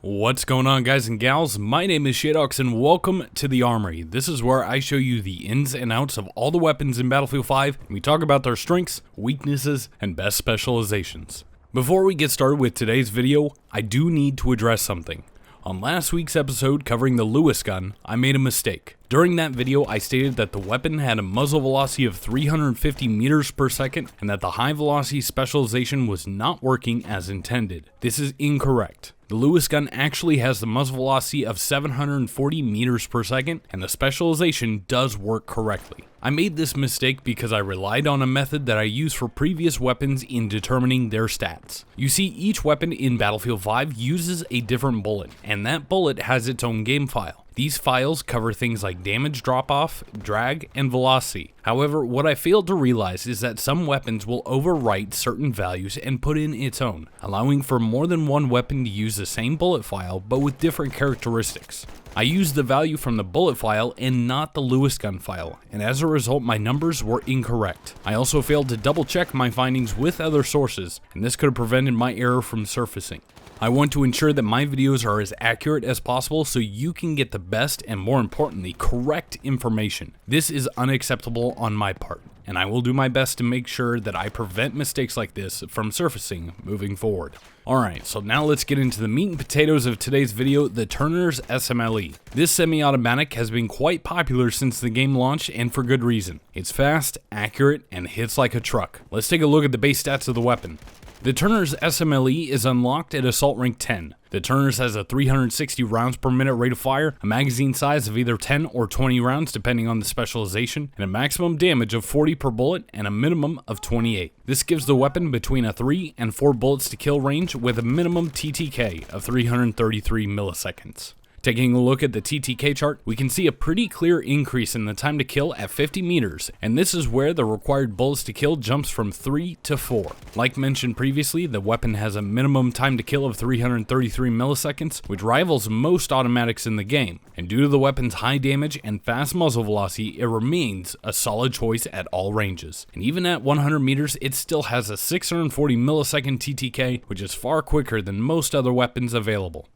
What's going on, guys and gals? My name is Shadox and welcome to the Armory. This is where I show you the ins and outs of all the weapons in Battlefield 5, and we talk about their strengths, weaknesses, and best specializations. Before we get started with today's video, I do need to address something. On last week's episode covering the Lewis gun, I made a mistake. During that video, I stated that the weapon had a muzzle velocity of 350 meters per second and that the high velocity specialization was not working as intended. This is incorrect. The Lewis gun actually has the muzzle velocity of 740 meters per second, and the specialization does work correctly. I made this mistake because I relied on a method that I used for previous weapons in determining their stats. You see, each weapon in Battlefield 5 uses a different bullet, and that bullet has its own game file. These files cover things like damage drop-off, drag, and velocity. However, what I failed to realize is that some weapons will overwrite certain values and put in its own, allowing for more than one weapon to use the same bullet file but with different characteristics. I used the value from the bullet file and not the Lewis gun file, and as a result my numbers were incorrect. I also failed to double check my findings with other sources, and this could have prevented my error from surfacing. I want to ensure that my videos are as accurate as possible so you can get the best and, more importantly, correct information. This is unacceptable on my part, and I will do my best to make sure that I prevent mistakes like this from surfacing moving forward. Alright, so now let's get into the meat and potatoes of today's video, the Turners SMLE. This semi-automatic has been quite popular since the game launched, and for good reason. It's fast, accurate, and hits like a truck. Let's take a look at the base stats of the weapon. The Turners SMLE is unlocked at Assault Rank 10. The Turners has a 360 rounds per minute rate of fire, a magazine size of either 10 or 20 rounds depending on the specialization, and a maximum damage of 40 per bullet and a minimum of 28. This gives the weapon between a 3 and 4 bullets to kill range with a minimum TTK of 333 milliseconds. Taking a look at the TTK chart, we can see a pretty clear increase in the time to kill at 50 meters, and this is where the required bullets to kill jumps from 3 to 4. Like mentioned previously, the weapon has a minimum time to kill of 333 milliseconds, which rivals most automatics in the game, and due to the weapon's high damage and fast muzzle velocity, it remains a solid choice at all ranges. And even at 100 meters, it still has a 640 millisecond TTK, which is far quicker than most other weapons available.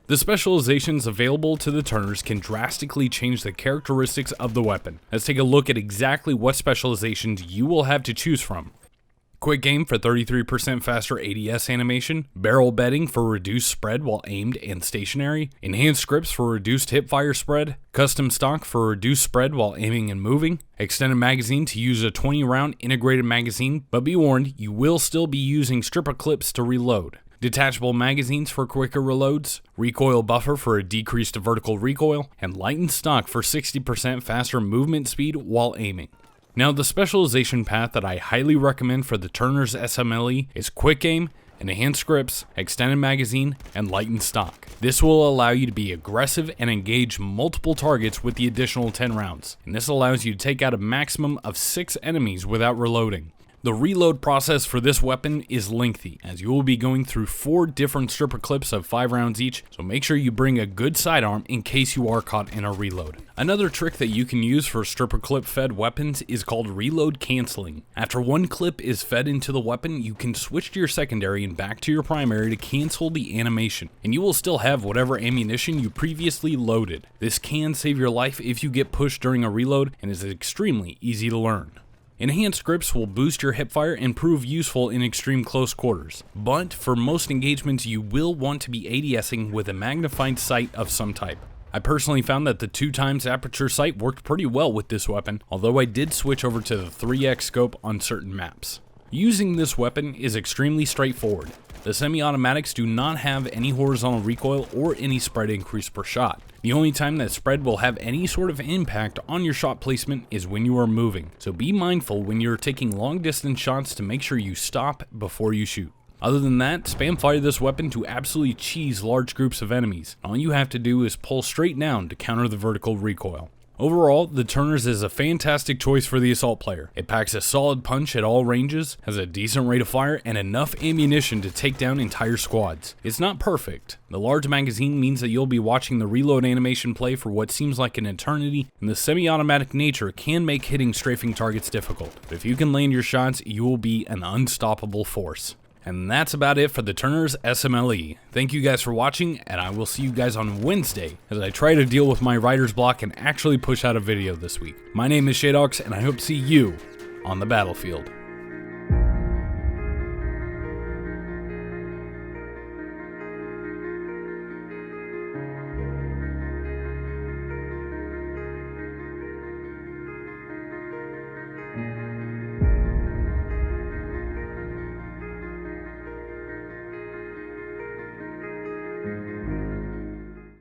The specializations available to the Turners can drastically change the characteristics of the weapon. Let's take a look at exactly what specializations you will have to choose from. Quick aim for 33% faster ADS animation, barrel bedding for reduced spread while aimed and stationary, enhanced grips for reduced hipfire spread, custom stock for reduced spread while aiming and moving, extended magazine to use a 20 round integrated magazine, but be warned, you will still be using stripper clips to reload. Detachable magazines for quicker reloads, recoil buffer for a decreased vertical recoil, and lightened stock for 60% faster movement speed while aiming. Now, the specialization path that I highly recommend for the Turners SMLE is quick aim, enhanced grips, extended magazine, and lightened stock. This will allow you to be aggressive and engage multiple targets with the additional 10 rounds, and this allows you to take out a maximum of 6 enemies without reloading. The reload process for this weapon is lengthy, as you will be going through 4 different stripper clips of 5 rounds each, so make sure you bring a good sidearm in case you are caught in a reload. Another trick that you can use for stripper clip fed weapons is called reload canceling. After one clip is fed into the weapon, you can switch to your secondary and back to your primary to cancel the animation, and you will still have whatever ammunition you previously loaded. This can save your life if you get pushed during a reload and is extremely easy to learn. Enhanced grips will boost your hipfire and prove useful in extreme close quarters, but for most engagements you will want to be ADSing with a magnified sight of some type. I personally found that the 2x aperture sight worked pretty well with this weapon, although I did switch over to the 3x scope on certain maps. Using this weapon is extremely straightforward. The semi-automatics do not have any horizontal recoil or any spread increase per shot. The only time that spread will have any sort of impact on your shot placement is when you are moving, so be mindful when you're taking long distance shots to make sure you stop before you shoot. Other than that, spam fire this weapon to absolutely cheese large groups of enemies. All you have to do is pull straight down to counter the vertical recoil. Overall, the Turners is a fantastic choice for the assault player. It packs a solid punch at all ranges, has a decent rate of fire, and enough ammunition to take down entire squads. It's not perfect. The large magazine means that you'll be watching the reload animation play for what seems like an eternity, and the semi-automatic nature can make hitting strafing targets difficult. But if you can land your shots, you will be an unstoppable force. And that's about it for the Turners SMLE. Thank you guys for watching, and I will see you guys on Wednesday as I try to deal with my writer's block and actually push out a video this week. My name is Shadox, and I hope to see you on the battlefield.